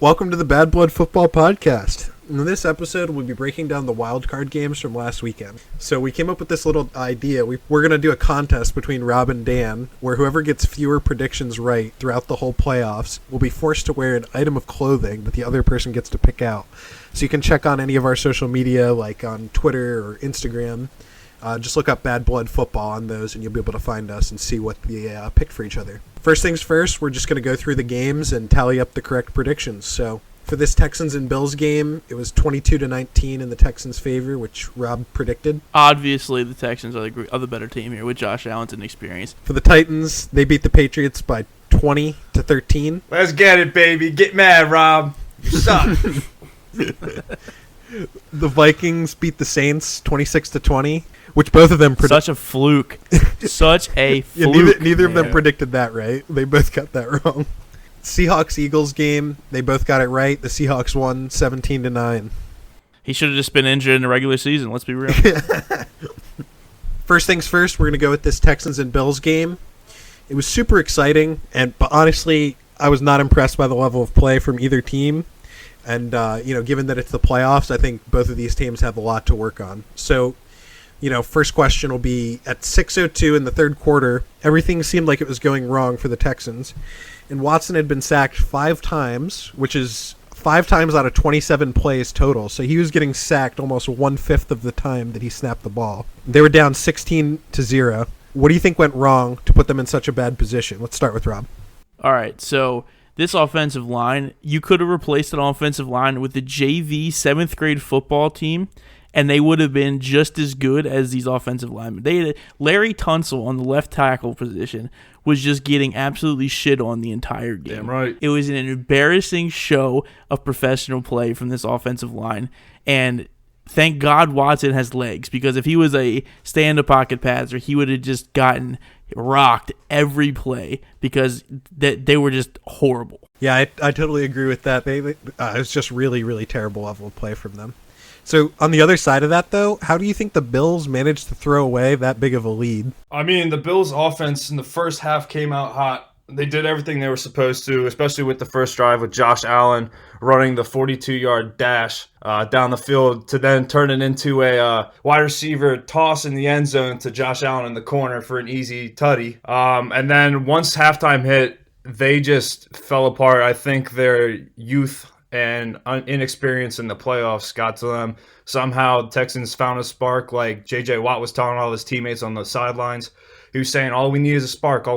Welcome to the Bad Blood Football Podcast. In this episode, we'll be breaking down the wild card games from last weekend. So we came up with this little idea. We're going to do a contest between Rob and Dan, where whoever gets fewer predictions right throughout the whole playoffs will be forced to wear an item of clothing that the other person gets to pick out. So you can check on any of our social media, like on Twitter or Instagram. Just look up Bad Blood Football on those, and you'll be able to find us and see what we picked for each other. First things first, we're just going to go through the games and tally up the correct predictions. So for this Texans and Bills game, it was 22-19 in the Texans' favor, which Rob predicted. Obviously, the Texans are the better team here with Josh Allen's inexperience. For the Titans, they beat the Patriots by 20-13. Let's get it, baby. Get mad, Rob. You suck. The Vikings beat the Saints 26-20. Which both of them Such a fluke. Such a fluke. Yeah, neither of them predicted that right. They both got that wrong. Seahawks-Eagles game, they both got it right. The Seahawks won 17-9. He should have just been injured in the regular season, let's be real. First things first, we're going to go with this Texans and Bills game. It was super exciting, but honestly, I was not impressed by the level of play from either team. And, given that it's the playoffs, I think both of these teams have a lot to work on. So, first question will be at 6:02 in the third quarter, everything seemed like it was going wrong for the Texans. And Watson had been sacked 5 times, which is 5 times out of 27 plays total. So he was getting sacked almost 1/5 of the time that he snapped the ball. They were down 16-0. What do you think went wrong to put them in such a bad position? Let's start with Rob. All right, so this offensive line, you could have replaced an offensive line with the JV 7th grade football team, and they would have been just as good as these offensive linemen. Larry Tunsil on the left tackle position was just getting absolutely shit on the entire game. Damn right. It was an embarrassing show of professional play from this offensive line, and thank God Watson has legs, because if he was a stand-up pocket passer, he would have just gotten rocked every play because they were just horrible. Yeah, I totally agree with that. It was just really, really terrible level of play from them. So on the other side of that, though, how do you think the Bills managed to throw away that big of a lead? I mean, the Bills' offense in the first half came out hot. They did everything they were supposed to, especially with the first drive with Josh Allen running the 42-yard dash down the field to then turn it into a wide receiver toss in the end zone to Josh Allen in the corner for an easy tutty. And then once halftime hit, they just fell apart. I think their youth and inexperience in the playoffs got to them. Somehow the Texans found a spark, like J.J. Watt was telling all his teammates on the sidelines. He was saying, all we need is a spark,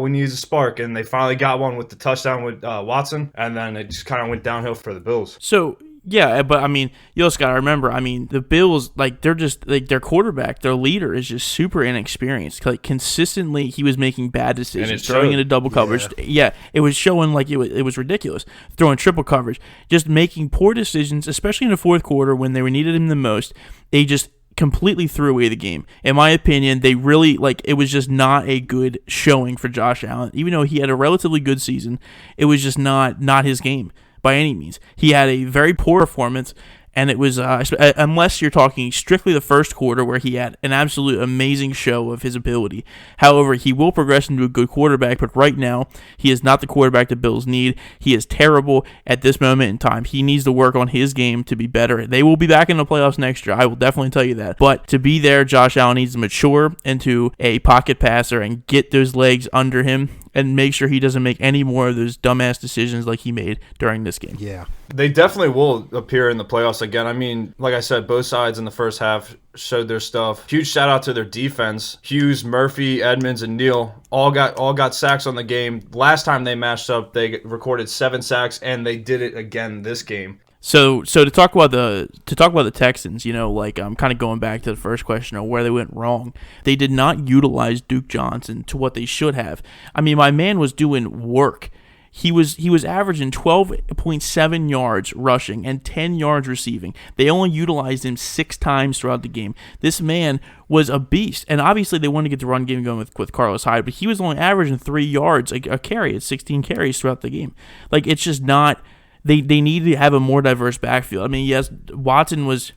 and they finally got one with the touchdown with Watson, and then it just kind of went downhill for the Bills. So, yeah, but I mean, you also got to remember, the Bills, they're just, their quarterback, their leader is just super inexperienced. Consistently, he was making bad decisions, throwing into double coverage. Yeah, it was showing it was ridiculous. Throwing triple coverage, just making poor decisions, especially in the fourth quarter when they needed him the most. They just completely threw away the game. In my opinion, they really, it was just not a good showing for Josh Allen. Even though he had a relatively good season, it was just not his game by any means. He had a very poor performance, and it was, unless you're talking strictly the first quarter where he had an absolute amazing show of his ability. However, he will progress into a good quarterback, but right now, he is not the quarterback the Bills need. He is terrible at this moment in time. He needs to work on his game to be better. They will be back in the playoffs next year. I will definitely tell you that. But to be there, Josh Allen needs to mature into a pocket passer and get those legs under him and make sure he doesn't make any more of those dumbass decisions like he made during this game. Yeah. They definitely will appear in the playoffs again. I mean, like I said, both sides in the first half showed their stuff. Huge shout out to their defense. Hughes, Murphy, Edmonds, and Neal all got sacks on the game. Last time they matched up, they recorded 7 sacks, and they did it again this game. So to talk about the Texans, I'm kind of going back to the first question of where they went wrong. They did not utilize Duke Johnson to what they should have. I mean, my man was doing work. He was averaging 12.7 yards rushing and 10 yards receiving. They only utilized him 6 times throughout the game. This man was a beast. And obviously they wanted to get the run game going with Carlos Hyde, but he was only averaging 3 yards a carry at 16 carries throughout the game. It's just not they need to have a more diverse backfield. I mean, yes, Watson was,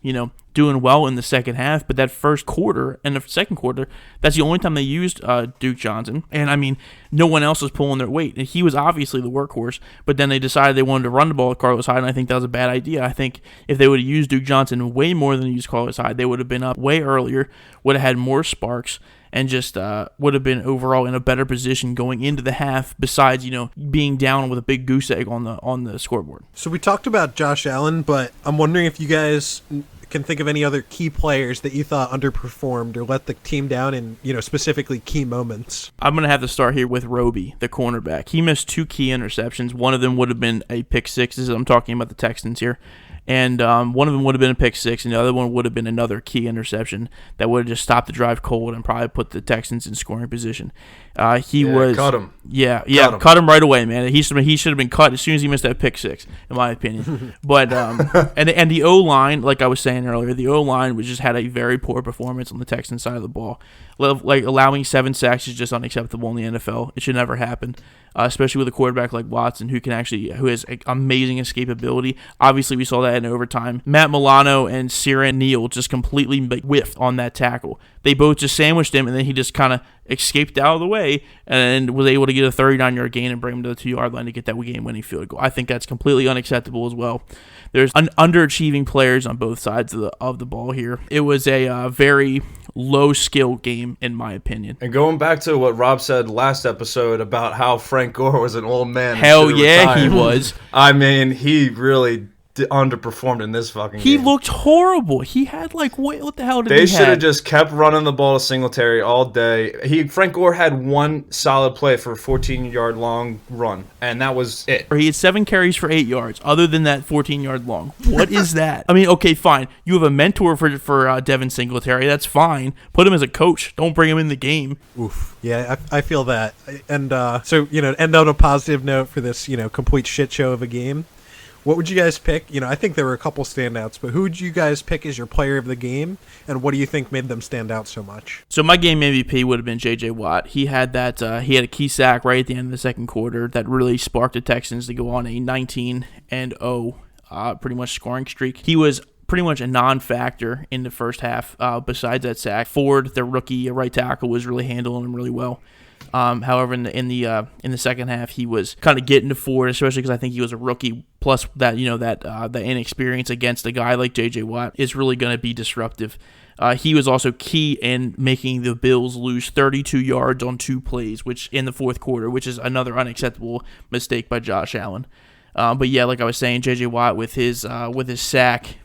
doing well in the second half, but that first quarter and the second quarter, that's the only time they used Duke Johnson. And I mean, no one else was pulling their weight. And he was obviously the workhorse, but then they decided they wanted to run the ball with Carlos Hyde, and I think that was a bad idea. I think if they would have used Duke Johnson way more than they used Carlos Hyde, they would have been up way earlier, would have had more sparks, and just would have been overall in a better position going into the half, besides, being down with a big goose egg on the scoreboard. So we talked about Josh Allen, but I'm wondering if you guys can think of any other key players that you thought underperformed or let the team down in, specifically key moments. I'm going to have to start here with Roby, the cornerback. He missed 2 key interceptions. One of them would have been a pick six. I'm talking about the Texans here. And one of them would have been a pick six, and the other one would have been another key interception that would have just stopped the drive cold and probably put the Texans in scoring position. Cut him. Cut him right away, man. He should have been cut as soon as he missed that pick six, in my opinion. But and the O-line, like I was saying earlier, the O-line just had a very poor performance on the Texans side of the ball. Like allowing 7 sacks is just unacceptable in the NFL. It should never happen. Especially with a quarterback like Watson, who has amazing escapability. Obviously, we saw that in overtime. Matt Milano and Ciaran Neal just completely whiffed on that tackle. They both just sandwiched him, and then he just kind of escaped out of the way and was able to get a 39-yard gain and bring him to the 2-yard line to get that game-winning field goal. I think that's completely unacceptable as well. There's underachieving players on both sides of the ball here. It was a very low-skill game, in my opinion. And going back to what Rob said last episode about how Frank Gore was an old man. Hell yeah, he was. I mean, he really underperformed in this fucking game. He looked horrible. He had what the hell did he They have? should have just kept running the ball to Singletary all day. Frank Gore had one solid play for a 14-yard long run, and that was it. He had 7 carries for 8 yards, other than that 14-yard long. What is that? I mean, okay, fine. You have a mentor for Devin Singletary. That's fine. Put him as a coach. Don't bring him in the game. Oof. Yeah, I feel that. And so, end on a positive note for this, complete shit show of a game. What would you guys pick? I think there were a couple standouts, but who would you guys pick as your player of the game, and what do you think made them stand out so much? So my game MVP would have been J.J. Watt. He had that. He had a key sack right at the end of the second quarter that really sparked the Texans to go on a 19-0 pretty much scoring streak. He was pretty much a non-factor in the first half. Besides that sack, Ford, their rookie right tackle, was really handling him really well. However, in the second half, he was kind of getting to Ford, especially because I think he was a rookie. Plus, that the inexperience against a guy like J.J. Watt is really going to be disruptive. He was also key in making the Bills lose 32 yards on 2 plays, which in the fourth quarter, which is another unacceptable mistake by Josh Allen. But yeah, like I was saying, J.J. Watt with his sack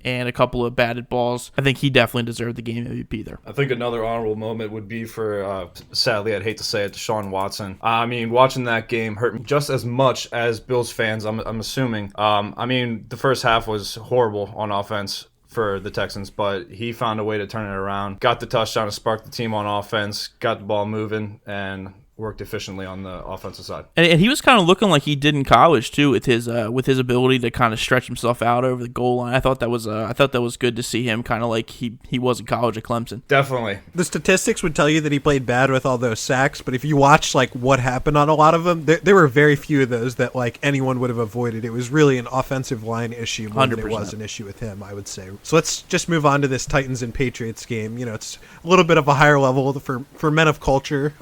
and a couple of batted balls, I think he definitely deserved the game MVP there. I think another honorable moment would be for, sadly, I'd hate to say it, Deshaun Watson. I mean, watching that game hurt me just as much as Bills fans, I'm assuming. I mean, the first half was horrible on offense for the Texans, but he found a way to turn it around, got the touchdown to spark the team on offense, got the ball moving, and worked efficiently on the offensive side. And he was kind of looking like he did in college too, with his ability to kind of stretch himself out over the goal line. I thought that was good to see him kind of like he was in college at Clemson. Definitely. The statistics would tell you that he played bad with all those sacks, but if you watch what happened on a lot of them, there were very few of those that anyone would have avoided. It was really an offensive line issue more than it was an issue with him, I would say. So let's just move on to this Titans and Patriots game. It's a little bit of a higher level for men of culture.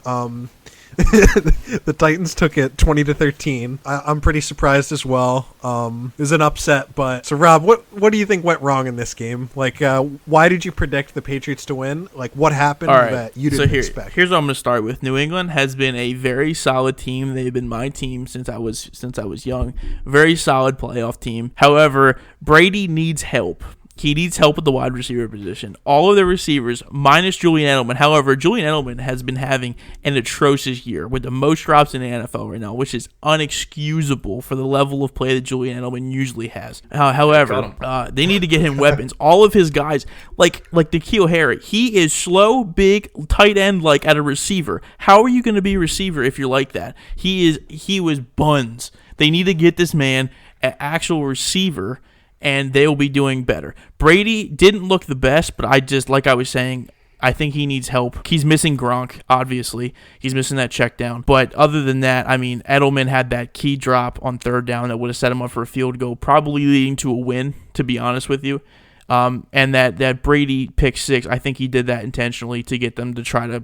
The Titans took it 20-13. I'm pretty surprised as well. It was an upset, but so Rob, what do you think went wrong in this game? Why did you predict the Patriots to win? What happened that you didn't expect? Here's what I'm going to start with. New England has been a very solid team. They've been my team since I was young. Very solid playoff team. However, Brady needs help. He needs help at the wide receiver position. All of the receivers, minus Julian Edelman. However, Julian Edelman has been having an atrocious year with the most drops in the NFL right now, which is unexcusable for the level of play that Julian Edelman usually has. However, they need to get him weapons. All of his guys, like N'Keal Harry, he is slow, big, tight end at a receiver. How are you going to be a receiver if you're like that? He was buns. They need to get this man an actual receiver, and they will be doing better. Brady didn't look the best, but like I was saying, I think he needs help. He's missing Gronk, obviously. He's missing that check down. But other than that, I mean, Edelman had that key drop on third down that would have set him up for a field goal, probably leading to a win, to be honest with you. And that Brady pick six, I think he did that intentionally to get them to try to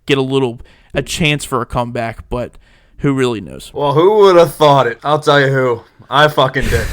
get a chance for a comeback, but who really knows? Well, who would have thought it? I'll tell you who. I fucking did.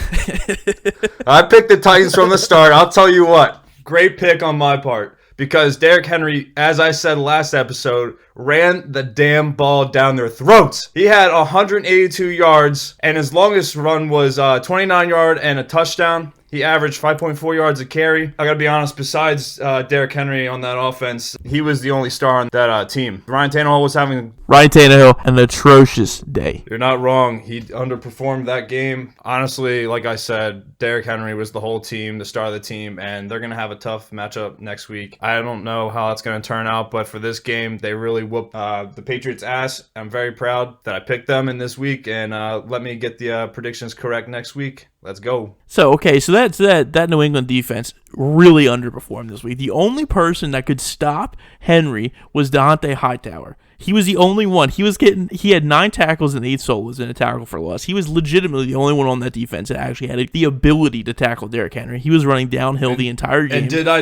I picked the Titans from the start. I'll tell you what. Great pick on my part. Because Derrick Henry, as I said last episode, ran the damn ball down their throats. He had 182 yards, and his longest run was 29-yard and a touchdown. He averaged 5.4 yards a carry. I gotta be honest, besides Derrick Henry on that offense, he was the only star on that team. Ryan Tannehill was having... Ryan Tannehill, an atrocious day. You're not wrong. He underperformed that game. Honestly, like I said, Derrick Henry was the whole team, the star of the team, and they're gonna have a tough matchup next week. I don't know how it's gonna turn out, but for this game, they really whooped the Patriots' ass. I'm very proud that I picked them in this week, and let me get the predictions correct next week. Let's go. So that's that New England defense really underperformed this week. The only person that could stop Henry was Dante Hightower. He was the only one. He had 9 tackles and 8 solos in a tackle for loss. He was legitimately the only one on that defense that actually had the ability to tackle Derrick Henry. He was running downhill the entire game. And did I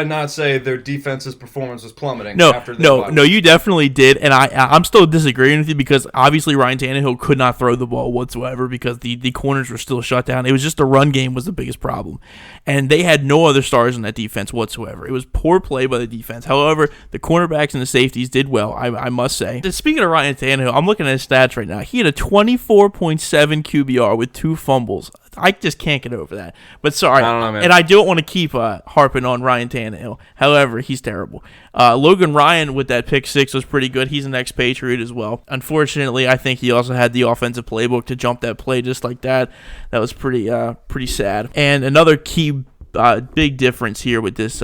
not say their defense's performance was plummeting? No, you definitely did. And I'm still disagreeing with you because obviously Ryan Tannehill could not throw the ball whatsoever because the corners were still shut down. It was just the run game was the biggest problem. And they had no other stars in that defense whatsoever. It was poor play by the defense. However, the cornerbacks and the safeties did well, I must say. And speaking of Ryan Tannehill, I'm looking at his stats right now. He had a 24.7 QBR with 2 fumbles. I just can't get over that. But sorry, I don't know, man. And I don't want to keep harping on Ryan Tannehill. However, he's terrible. Logan Ryan with that pick 6 was pretty good. He's an ex-Patriot as well. Unfortunately, I think he also had the offensive playbook to jump that play just like that. That was pretty sad. And another key big difference here with this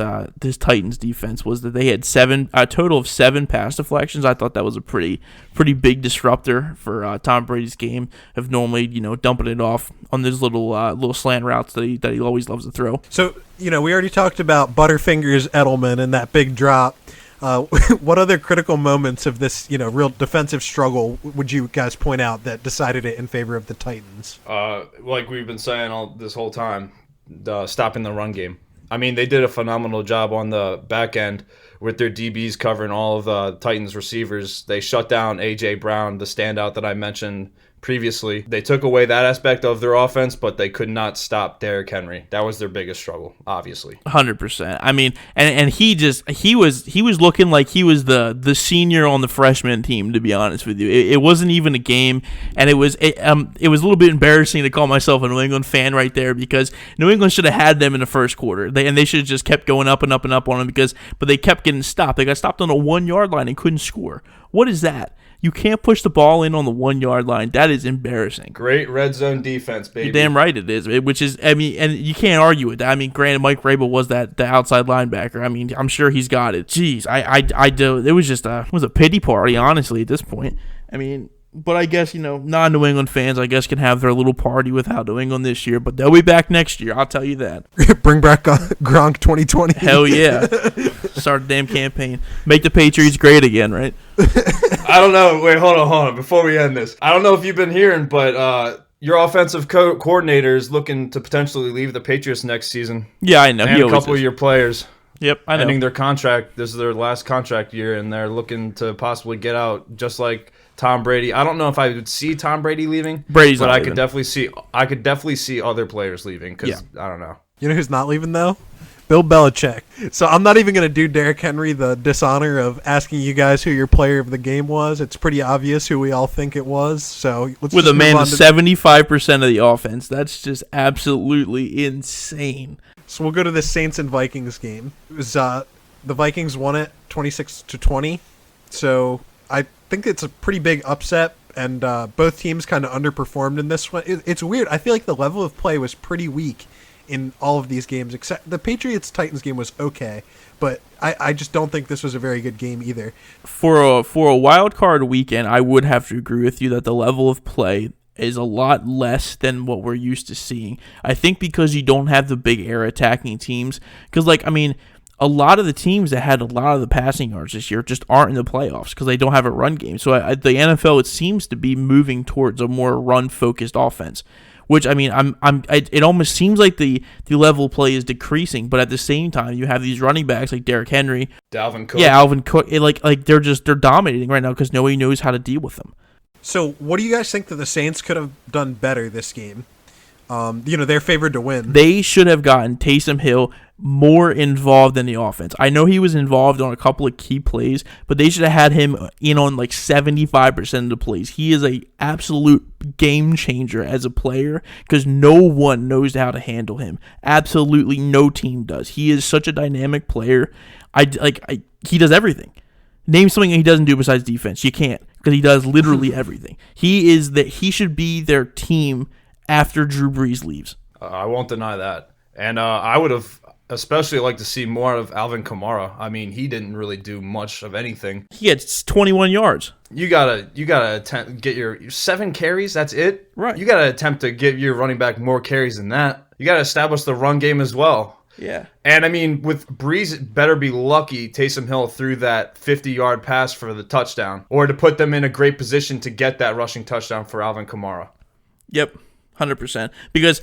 Titans defense was that they had a total of 7 pass deflections. I thought that was a pretty big disruptor for Tom Brady's game of normally dumping it off on those little slant routes that he always loves to throw. So we already talked about Butterfingers Edelman and that big drop. What other critical moments of this real defensive struggle would you guys point out that decided it in favor of the Titans? Like we've been saying this whole time. Stopping the run game. I mean, they did a phenomenal job on the back end with their DBs covering all of the Titans receivers. They shut down A.J. Brown, the standout that I mentioned previously. They took away that aspect of their offense, but they could not stop Derrick Henry. That was their biggest struggle, obviously. 100%. I mean, and he was looking like he was the senior on the freshman team, to be honest with you. It wasn't even a game, and it was a little bit embarrassing to call myself a New England fan right there because New England should have had them in the first quarter. They should have just kept going up and up and up on them but they kept getting stopped. They got stopped on a 1-yard line and couldn't score. What is that? You can't push the ball in on the 1-yard line. That is embarrassing. Great red zone defense, baby. You're damn right it is. And you can't argue with that. I mean, granted, Mike Vrabel was the outside linebacker. I mean, I'm sure he's got it. Jeez, I do. It was just it was a pity party, honestly, at this point. I mean, but I guess, non-New England fans, I guess, can have their little party without New England this year, but they'll be back next year, I'll tell you that. Bring back Gronk 2020. Hell yeah. Start a damn campaign. Make the Patriots great again, right? I don't know. Wait, hold on. Before we end this, I don't know if you've been hearing, but your offensive coordinator is looking to potentially leave the Patriots next season. Yeah, I know. And a couple of your players. Yep, I know. Ending their contract. This is their last contract year, and they're looking to possibly get out, just like Tom Brady. I don't know if I would see Tom Brady leaving, but I could definitely see other players leaving because I don't know. You know who's not leaving though? Bill Belichick. So I'm not even going to do Derrick Henry the dishonor of asking you guys who your player of the game was. It's pretty obvious who we all think it was. So let's with a man of 75% of the offense. That's just absolutely insane. So we'll go to the Saints and Vikings game. It was the Vikings won it 26-20. So I think it's a pretty big upset, and both teams kind of underperformed in this one. It's weird. I feel like the level of play was pretty weak in all of these games, except the Patriots-Titans game was okay, but I just don't think this was a very good game either. For a wild card weekend, I would have to agree with you that the level of play is a lot less than what we're used to seeing. I think because you don't have the big air attacking teams, because a lot of the teams that had a lot of the passing yards this year just aren't in the playoffs because they don't have a run game. So the NFL, it seems to be moving towards a more run-focused offense, which, I mean, it almost seems like the level of play is decreasing, but at the same time, you have these running backs like Derrick Henry, Dalvin Cook. Yeah, Alvin Cook. They're dominating right now because nobody knows how to deal with them. So, what do you guys think that the Saints could have done better this game? They're favored to win. They should have gotten Taysom Hill more involved in the offense. I know he was involved on a couple of key plays, but they should have had him in on like 75% of the plays. He is a absolute game changer as a player because no one knows how to handle him. Absolutely no team does. He is such a dynamic player. He does everything. Name something he doesn't do besides defense. You can't, because he does literally everything. He should be their team after Drew Brees leaves. I won't deny that. And I would have especially liked to see more of Alvin Kamara. I mean, he didn't really do much of anything. He had 21 yards. You gotta attempt get your 7 carries. That's it. Right. You gotta attempt to give your running back more carries than that. You gotta establish the run game as well. Yeah. And I mean, with Breeze, it better be lucky Taysom Hill threw that 50-yard pass for the touchdown, or to put them in a great position to get that rushing touchdown for Alvin Kamara. Yep. 100%, because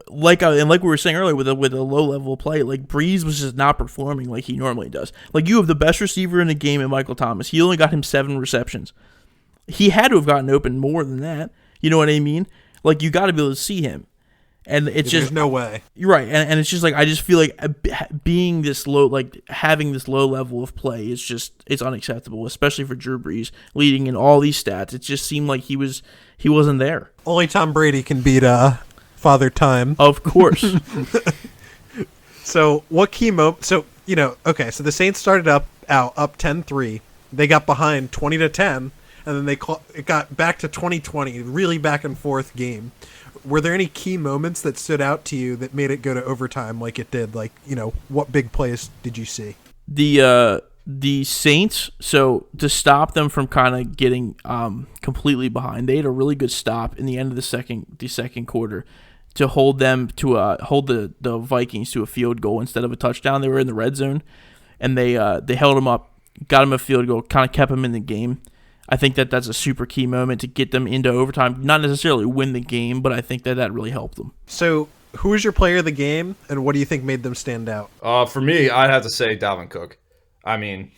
like we were saying earlier with a low level play, like Breeze was just not performing like he normally does. Like, you have the best receiver in the game in Michael Thomas. He only got him 7 receptions. He had to have gotten open more than that. You know what I mean? Like, you got to be able to see him, and it's just there's no way. You're right, and it's just like, I just feel like being this low, like having this low level of play is just, it's unacceptable, especially for Drew Brees leading in all these stats. It just seemed like he wasn't there. Only Tom Brady can beat Father Time. Of course. So what key moment? So so the Saints started up 10-3. They got behind 20-10, and then it got back to 20-20. Really back and forth game. Were there any key moments that stood out to you that made it go to overtime like it did? Like, what big plays did you see? The Saints, so to stop them from kind of getting completely behind, they had a really good stop in the end of the second quarter to hold them to hold the Vikings to a field goal instead of a touchdown. They were in the red zone, and they held them up, got them a field goal, kind of kept them in the game. I think that's a super key moment to get them into overtime. Not necessarily win the game, but I think that really helped them. So who was your player of the game, and what do you think made them stand out? For me, I'd have to say Dalvin Cook. I mean,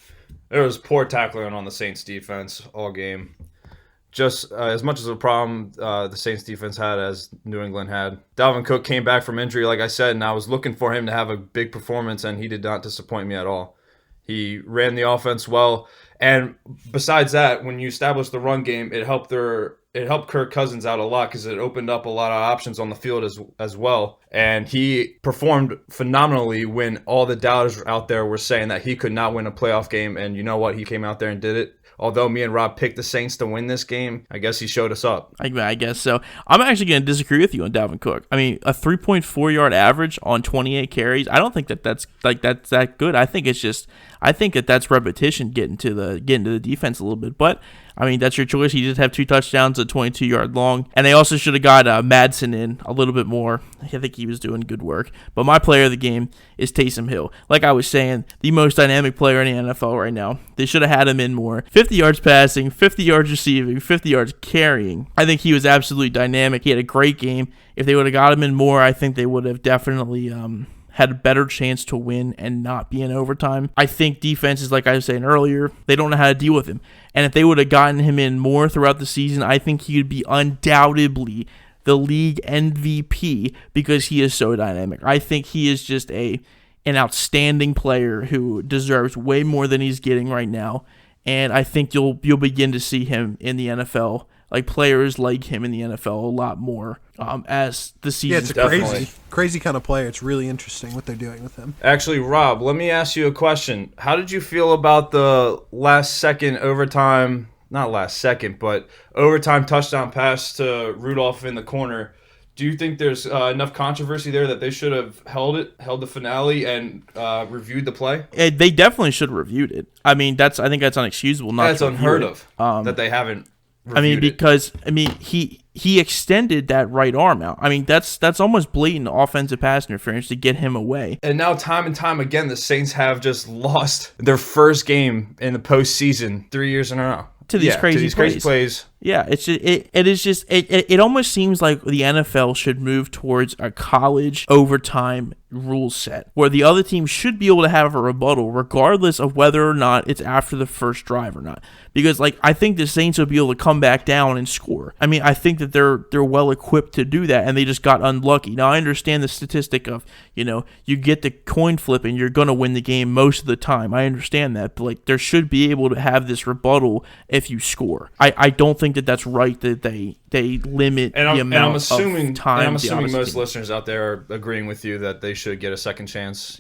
there was poor tackling on the Saints defense all game. Just as much as a problem the Saints defense had as New England had. Dalvin Cook came back from injury, like I said, and I was looking for him to have a big performance, and he did not disappoint me at all. He ran the offense well, and besides that, when you establish the run game, it helped Kirk Cousins out a lot because it opened up a lot of options on the field as well. And he performed phenomenally when all the doubters out there were saying that he could not win a playoff game. And you know what? He came out there and did it. Although me and Rob picked the Saints to win this game, I guess he showed us up. I guess so. I'm actually going to disagree with you on Dalvin Cook. I mean, a 3.4 yard average on 28 carries, I don't think that's that good. I think that's repetition getting to the defense a little bit. But I mean, that's your choice. He did have 2 touchdowns at 22-yard long. And they also should have got Madsen in a little bit more. I think he was doing good work. But my player of the game is Taysom Hill. Like I was saying, the most dynamic player in the NFL right now. They should have had him in more. 50 yards passing, 50 yards receiving, 50 yards carrying. I think he was absolutely dynamic. He had a great game. If they would have got him in more, I think they would have definitely had a better chance to win and not be in overtime. I think defenses, like I was saying earlier, they don't know how to deal with him. And if they would have gotten him in more throughout the season, I think he would be undoubtedly the league MVP because he is so dynamic. I think he is just an outstanding player who deserves way more than he's getting right now. And I think you'll begin to see him in the NFL, like players like him in the NFL a lot more as the season. Yeah, it's a crazy kind of player. It's really interesting what they're doing with him. Actually, Rob, let me ask you a question. How did you feel about the overtime touchdown pass to Rudolph in the corner? Do you think there's enough controversy there that they should have held the finale and reviewed the play? They definitely should have reviewed it. I mean, I think that's unexcusable. That's unheard of that they haven't because he extended that right arm out. I mean, that's almost blatant offensive pass interference to get him away. And now time and time again, the Saints have just lost their first game in the postseason 3 years in a row. To these crazy plays. Yeah, it almost seems like the NFL should move towards a college overtime rule set where the other team should be able to have a rebuttal regardless of whether or not it's after the first drive or not. Because I think the Saints will be able to come back down and score. I mean, I think that they're well equipped to do that, and they just got unlucky. Now I understand the statistic of, you get the coin flip and you're gonna win the game most of the time. I understand that, but there should be able to have this rebuttal if you score. I don't think that that's right that they limit the amount of time. And I'm assuming most listeners out there are agreeing with you that they should get a second chance,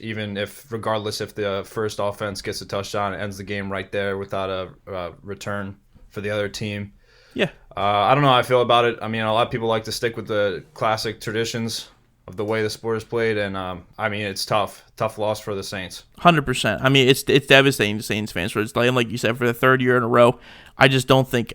regardless if the first offense gets a touchdown and ends the game right there without a return for the other team. Yeah. I don't know how I feel about it. I mean, a lot of people like to stick with the classic traditions of the way the sport is played, and it's tough loss for the Saints. 100%. I mean, it's devastating to Saints fans. For like you said, for the third year in a row, I just don't think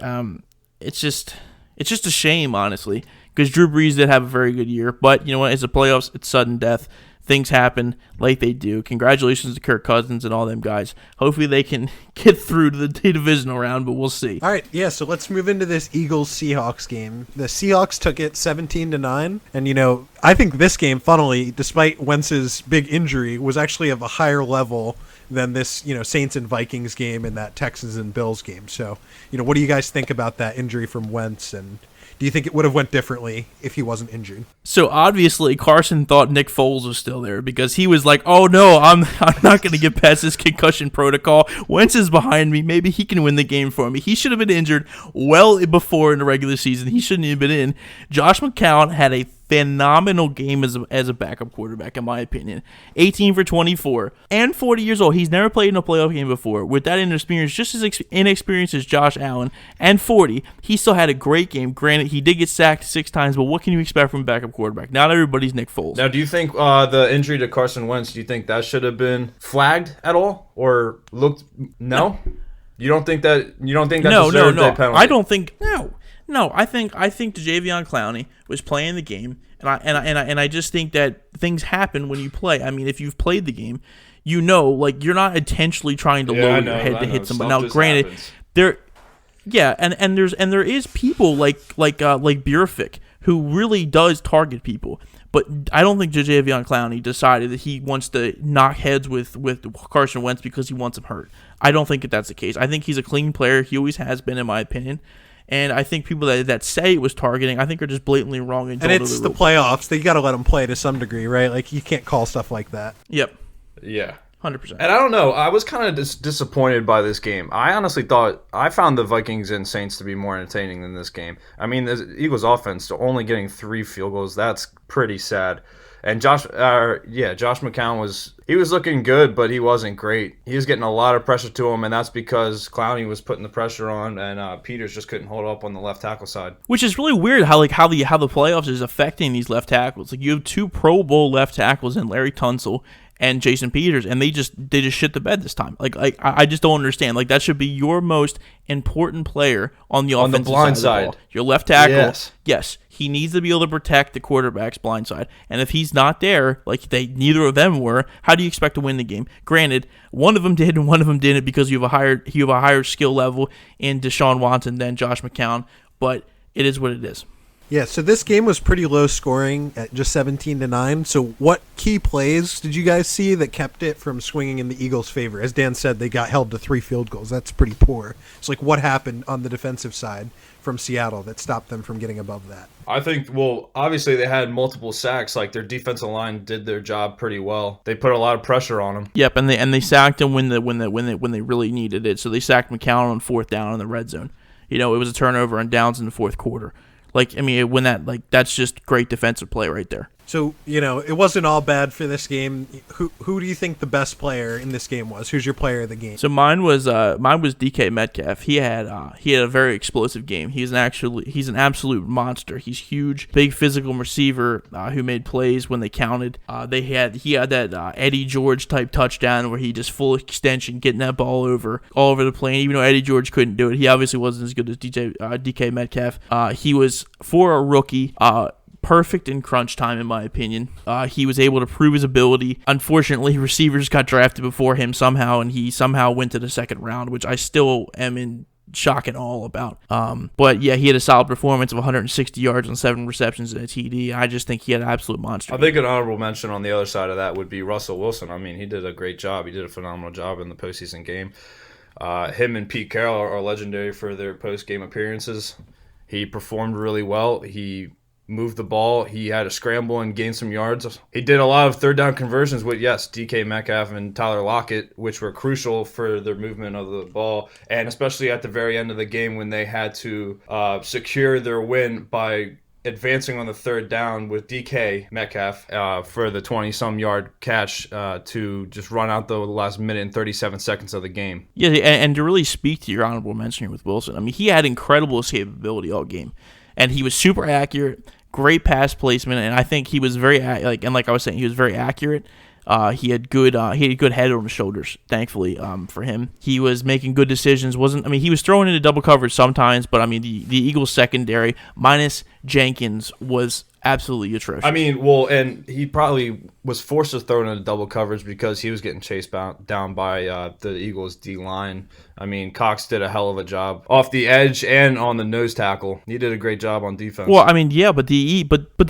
it's just a shame, honestly, because Drew Brees did have a very good year, but you know what? It's the playoffs. It's sudden death. Things happen like they do. Congratulations to Kirk Cousins and all them guys. Hopefully they can get through to the divisional round, but we'll see. All right, yeah, so let's move into this Eagles-Seahawks game. The Seahawks took it 17-9, and I think this game, funnily, despite Wentz's big injury, was actually of a higher level than this, Saints and Vikings game and that Texans and Bills game. So, what do you guys think about that injury from Wentz, and do you think it would have went differently if he wasn't injured? So obviously Carson thought Nick Foles was still there because he was like, "Oh no, I'm not going to get past this concussion protocol. Wentz is behind me. Maybe he can win the game for me." He should have been injured well before in the regular season. He shouldn't have been in. Josh McCown had a phenomenal game as a backup quarterback, in my opinion. 18 for 24 and 40 years old. He's never played in a playoff game before. With that inexperience, just as inexperienced as Josh Allen, and 40, he still had a great game. Granted, he did get sacked 6 times, but what can you expect from a backup quarterback? Not everybody's Nick Foles. Now, do you think the injury to Carson Wentz, do you think that should have been flagged at all or looked? No? You don't think that deserved a penalty? I don't think No, I think Jadeveon Clowney was playing the game, and I just think that things happen when you play. I mean, if you've played the game, you're not intentionally trying to lower your head to hit somebody. Now, granted, happens. there is people like Bierfick who really does target people, but I don't think Jadeveon Clowney decided that he wants to knock heads with Carson Wentz because he wants him hurt. I don't think that's the case. I think he's a clean player. He always has been, in my opinion. And I think people that say it was targeting, I think are just blatantly wrong. And it's the playoffs. They got to let them play to some degree, right? Like, you can't call stuff like that. Yep. Yeah. 100%. And I don't know. I was kind of disappointed by this game. I honestly found the Vikings and Saints to be more entertaining than this game. I mean, the Eagles offense only getting 3 field goals. That's pretty sad. And Josh McCown was looking good, but he wasn't great. He was getting a lot of pressure to him, and that's because Clowney was putting the pressure on, and Peters just couldn't hold up on the left tackle side. Which is really weird how the playoffs is affecting these left tackles. Like, you have 2 Pro Bowl left tackles in Larry Tunsil and Jason Peters, and they just shit the bed this time. I just don't understand. Like, that should be your most important player on the offensive blind side of the ball. Your left tackle, yes, he needs to be able to protect the quarterback's blind side. And if he's not there, like neither of them were, how do you expect to win the game? Granted, one of them did and one of them didn't because you have a higher skill level in Deshaun Watson than Josh McCown, but it is what it is. Yeah, so this game was pretty low scoring at just 17-9. So what key plays did you guys see that kept it from swinging in the Eagles' favor? As Dan said, they got held to 3 field goals. That's pretty poor. So, what happened on the defensive side from Seattle that stopped them from getting above that? I think, obviously they had multiple sacks. Like, their defensive line did their job pretty well. They put a lot of pressure on them. Yep, and they sacked him when they really needed it. So they sacked McCown on 4th down in the red zone. It was a turnover and downs in the 4th quarter. That's just great defensive play right there. So, it wasn't all bad for this game. Who do you think the best player in this game was? Who's your player of the game? So mine was DK Metcalf. He had a very explosive game. He's an absolute monster. He's huge, big physical receiver who made plays when they counted. He had that Eddie George type touchdown where he just full extension getting that ball all over the plane. Even though Eddie George couldn't do it, he obviously wasn't as good as DK Metcalf. He was, for a rookie, perfect in crunch time, in my opinion. He was able to prove his ability. Unfortunately, receivers got drafted before him somehow, and he somehow went to the second round, which I still am in shock and awe about. But yeah, he had a solid performance of 160 yards on 7 receptions and a TD. I just think he had an absolute monster. I think an honorable mention on the other side of that would be Russell Wilson. I mean, he did a great job. He did a phenomenal job in the postseason game. Him and Pete Carroll are legendary for their post-game appearances. He performed really well. He moved the ball. He had a scramble and gained some yards. He did a lot of third down conversions with, DK Metcalf and Tyler Lockett, which were crucial for their movement of the ball, and especially at the very end of the game when they had to secure their win by advancing on the third down with DK Metcalf for the 20-some yard catch to just run out the last minute and 37 seconds of the game. Yeah, and to really speak to your honorable mention here with Wilson, I mean, he had incredible escapability all game. And he was super accurate, great pass placement, and I think he was very like I was saying, he was very accurate. He had good head on his shoulders, thankfully, for him. He was making good decisions. He was throwing into double coverage sometimes, but I mean the Eagles secondary minus Jenkins was absolutely atrocious. I mean, well, and he probably was forced to throw into double coverage because he was getting chased down by the Eagles D-line. I mean, Cox did a hell of a job off the edge and on the nose tackle. He did a great job on defense. Well, I mean, yeah, but the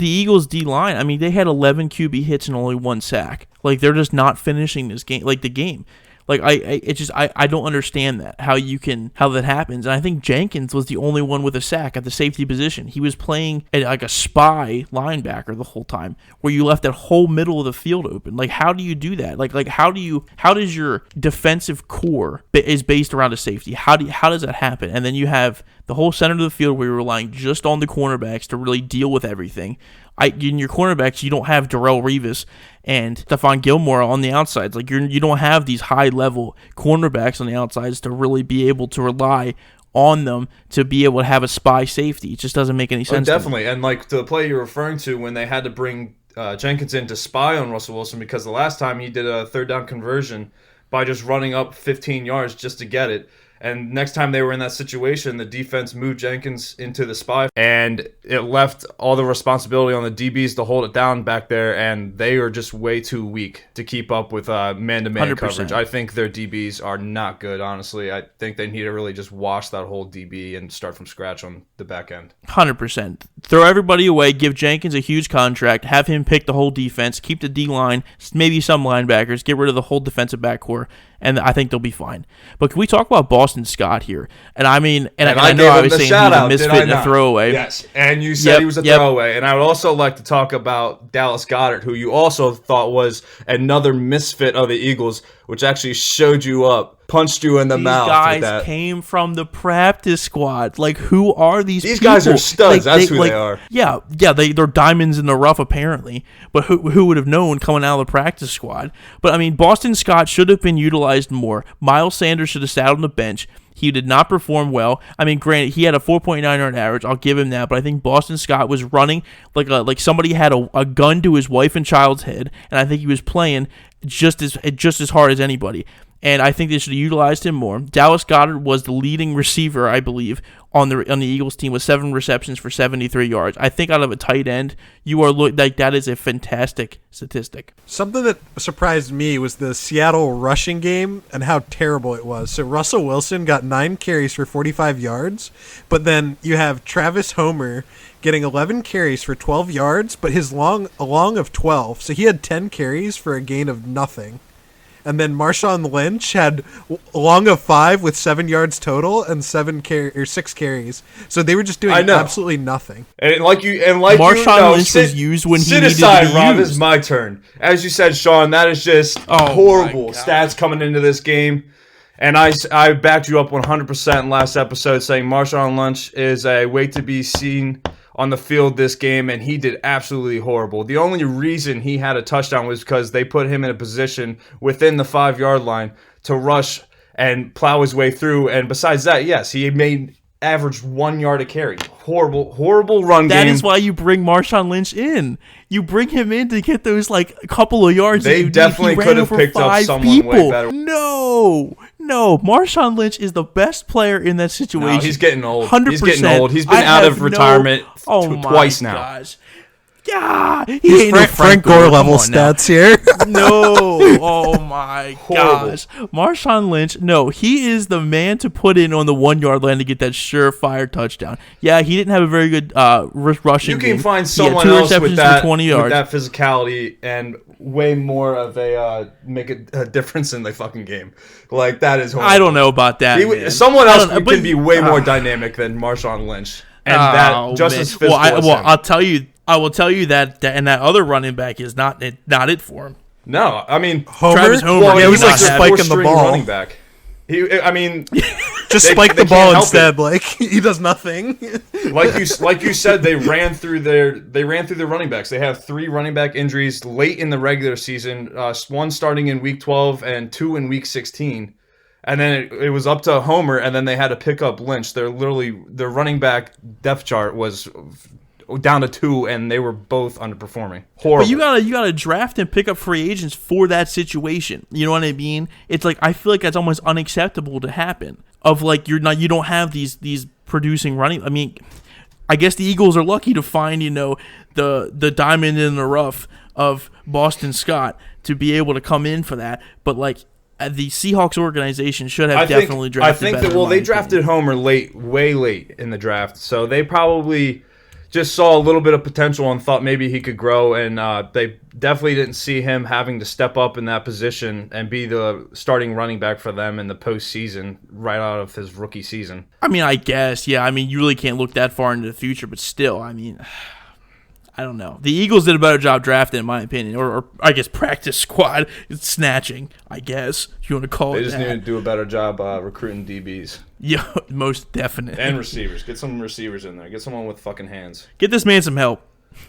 Eagles D-line, I mean, they had 11 QB hits and only 1 sack. Like, they're just not finishing this game, like the game. Like, I don't understand that, how that happens. And I think Jenkins was the only one with a sack at the safety position. He was playing like a spy linebacker the whole time, where you left that whole middle of the field open. Like, how do you do that? Like how does your defensive core is based around a safety? How does that happen? And then you have the whole center of the field where you're relying just on the cornerbacks to really deal with everything. In your cornerbacks, you don't have Darrelle Revis and Stephon Gilmore on the outsides. Like, you don't have these high-level cornerbacks on the outsides to really be able to rely on them to be able to have a spy safety. It just doesn't make any sense. Definitely, and like the play you're referring to when they had to bring Jenkins in to spy on Russell Wilson, because the last time he did a third down conversion by just running up 15 yards just to get it. And next time they were in that situation, the defense moved Jenkins into the spy, and it left all the responsibility on the DBs to hold it down back there, and they are just way too weak to keep up with man-to-man 100%. coverage. I think their DBs are not good, honestly. I think they need to really just wash that whole DB and start from scratch on the back end. 100%. Throw everybody away, give Jenkins a huge contract, have him pick the whole defense, keep the D-line, maybe some linebackers, get rid of the whole defensive backcourt, and I think they'll be fine. But can we talk about Boston Scott here? And I mean, I know I was saying he was a misfit and a throwaway. Yes, and you said he was a throwaway. And I would also like to talk about Dallas Goedert, who you also thought was another misfit of the Eagles, which actually showed you up, punched you in the mouth. These with that. guys came from the practice squad. Like, who are these people? Guys are studs. That's who they are. Yeah, they're diamonds in the rough, apparently. But who would have known coming out of the practice squad? But, I mean, Boston Scott should have been utilized more. Miles Sanders should have sat on the bench. He did not perform well. I mean, granted, he had a 4.9 yard average. I'll give him that. But I think Boston Scott was running like somebody had a gun to his wife and child's head, and I think he was playing just as hard as anybody. And I think they should have utilized him more. Dallas Goedert was the leading receiver, I believe, on the Eagles team with 7 receptions for 73 yards. I think out of a tight end, that is a fantastic statistic. Something that surprised me was the Seattle rushing game and how terrible it was. So Russell Wilson got 9 carries for 45 yards, but then you have Travis Homer getting 11 carries for 12 yards, but his long of 12. So he had 10 carries for a gain of nothing. And then Marshawn Lynch had a long of 5 with 7 yards total and 6 carries. So they were just doing absolutely nothing. And Marshawn Lynch was used when he needed to be Rob, used. It's my turn. As you said, Sean, that is just horrible stats coming into this game. And I backed you up 100% in last episode, saying Marshawn Lynch is a wait to be seen on the field this game, and he did absolutely horrible. The only reason he had a touchdown was because they put him in a position within the 5-yard line to rush and plow his way through. And besides that, yes, he averaged 1 yard a carry. Horrible run game. That is why you bring Marshawn Lynch in. You bring him in to get those like a couple of yards. They definitely could have picked up someone way better. No. Marshawn Lynch is the best player in that situation. No, he's getting old. 100%. He's getting old. He's been out of retirement twice now. Gosh. Yeah, he's Frank Gore level stats here. No, oh my gosh, Marshawn Lynch. No, he is the man to put in on the 1 yard line to get that surefire touchdown. Yeah, he didn't have a very good rushing. You can game. find someone else with that physicality and way more of a make a difference in the fucking game. Like that is horrible. I don't know about that. Someone else can be way more dynamic than Marshawn Lynch, and that just as physical. I will tell you that and that other running back is not it for him. No, I mean Travis Homer. Well, he was like spiking the ball. Running back. Just spike the ball instead. Like he does nothing. like you said, they ran through their running backs. They have 3 running back injuries late in the regular season. One starting in week 12 and 2 in week 16. And then it was up to Homer, and then they had to pick up Lynch. Their running back depth chart was down to 2, and they were both underperforming. Horrible. But you gotta draft and pick up free agents for that situation. You know what I mean? It's like I feel like that's almost unacceptable to happen. Of like you don't have these producing running. I mean, I guess the Eagles are lucky to find the diamond in the rough of Boston Scott to be able to come in for that. But like the Seahawks organization should have definitely drafted. They drafted Homer way late in the draft, so they probably just saw a little bit of potential and thought maybe he could grow, and they definitely didn't see him having to step up in that position and be the starting running back for them in the postseason right out of his rookie season. I mean, I guess, yeah. I mean, you really can't look that far into the future, but still, I mean, I don't know. The Eagles did a better job drafting, in my opinion, or I guess practice squad snatching, I guess, if you want to call it that. They just need to do a better job recruiting DBs. Yeah, most definitely. And receivers. Get some receivers in there. Get someone with fucking hands. Get this man some help.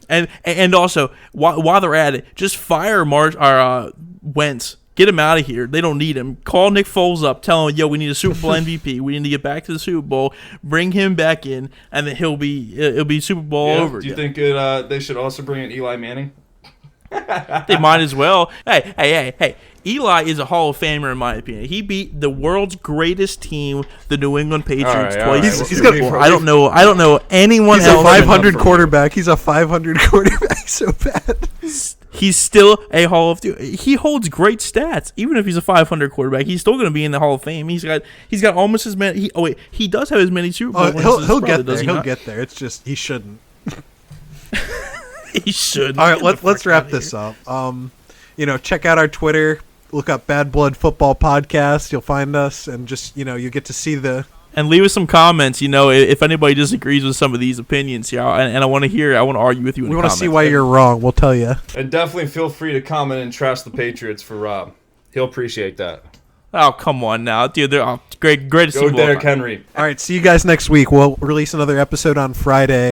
And also, while they're at it, just fire Wentz. Get him out of here. They don't need him. Call Nick Foles up. Tell him, we need a Super Bowl MVP. We need to get back to the Super Bowl. Bring him back in, and then it'll be Super Bowl over. Do you think they should also bring in Eli Manning? They might as well. Hey. Eli is a Hall of Famer in my opinion. He beat the world's greatest team, the New England Patriots, twice. He's got. I don't know anyone else. He's a 500 quarterback. He's a 500 quarterback. So bad. He's still a Hall of Fame. He holds great stats, even if he's a 500 quarterback. He's still going to be in the Hall of Fame. He's got almost as many. He does have as many Super Bowl wins. He'll get there. He'll get there. It's just he shouldn't. He shouldn't. All right, let's wrap this up. Check out our Twitter. Look up Bad Blood Football Podcast. You'll find us, and just you get to see the. And leave us some comments, if anybody disagrees with some of these opinions here. And I want to argue with you in the comments. We want to see why you're wrong. We'll tell you. And definitely feel free to comment and trash the Patriots for Rob. He'll appreciate that. Oh, come on now. Dude, they're great to see you. Go Derrick Henry. All right, see you guys next week. We'll release another episode on Friday.